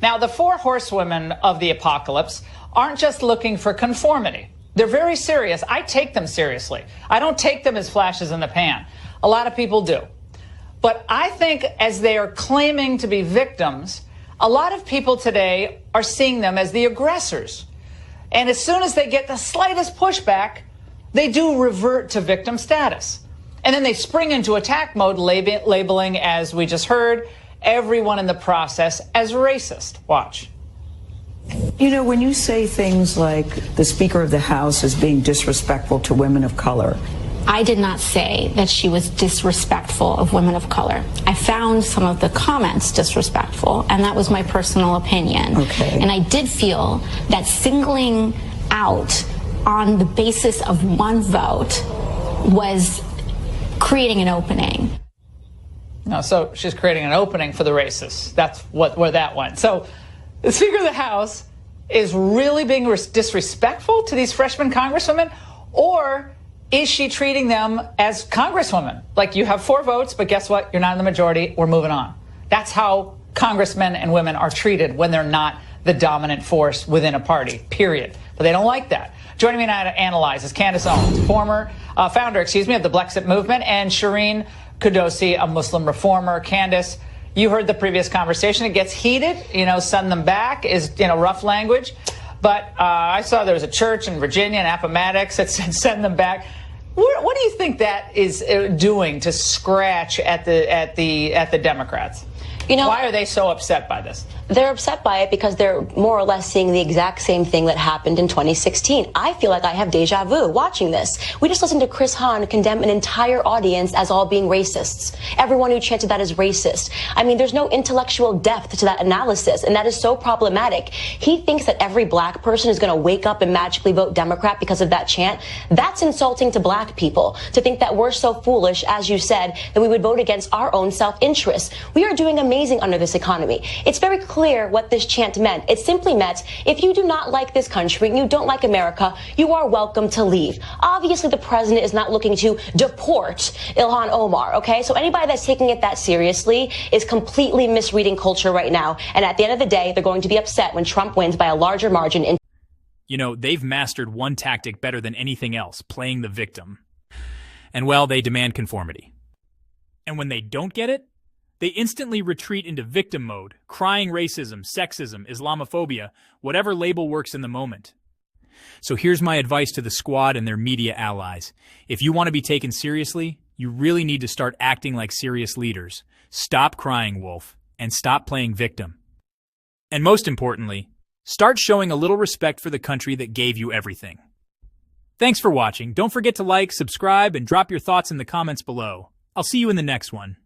Now, the four horsewomen of the apocalypse aren't just looking for conformity. They're very serious. I take them seriously. I don't take them as flashes in the pan. A lot of people do. But I think as they are claiming to be victims, a lot of people today are seeing them as the aggressors. And as soon as they get the slightest pushback, they do revert to victim status. And then they spring into attack mode, labeling, as we just heard, everyone in the process as racist. Watch. You know, when you say things like the Speaker of the House is being disrespectful to women of color, I did not say that she was disrespectful of women of color. I found some of the comments disrespectful, and that was my personal opinion. Okay. And I did feel that singling out on the basis of one vote was creating an opening. No, so she's creating an opening for the racists. That's where that went. So the Speaker of the House is really being disrespectful to these freshman congresswomen, or is she treating them as congresswomen? Like, you have 4 votes, but guess what? You're not in the majority. We're moving on. That's how congressmen and women are treated when they're not the dominant force within a party, period. But they don't like that. Joining me now to analyze is Candace Owens, founder, of the Blexit movement, and Shireen Kudosi, a Muslim reformer. Candace, you heard the previous conversation. It gets heated. Send them back is, rough language. But I saw there was a church in Virginia and Appomattox that said send them back. What do you think that is doing to scratch at the Democrats? Why are they so upset by this? They're upset by it because they're more or less seeing the exact same thing that happened in 2016. I feel like I have deja vu watching this. We just listened to Chris Hahn condemn an entire audience as all being racists. Everyone who chanted that is racist. I mean, there's no intellectual depth to that analysis, and that is so problematic. He thinks that every black person is going to wake up and magically vote Democrat because of that chant. That's insulting to black people, to think that we're so foolish, as you said, that we would vote against our own self-interest. We are doing amazing under this economy. It's very clear what this chant meant. It simply meant, if you do not like this country and you don't like America, you are welcome to leave. Obviously, the president is not looking to deport Ilhan Omar, okay? So anybody that's taking it that seriously is completely misreading culture right now. And at the end of the day, they're going to be upset when Trump wins by a larger margin. They've mastered one tactic better than anything else, playing the victim. And, well, they demand conformity. And when they don't get it, they instantly retreat into victim mode, crying racism, sexism, Islamophobia, whatever label works in the moment. So here's my advice to the squad and their media allies. If you want to be taken seriously, you really need to start acting like serious leaders. Stop crying wolf, and stop playing victim. And most importantly, start showing a little respect for the country that gave you everything. Thanks for watching. Don't forget to like, subscribe, and drop your thoughts in the comments below. I'll see you in the next one.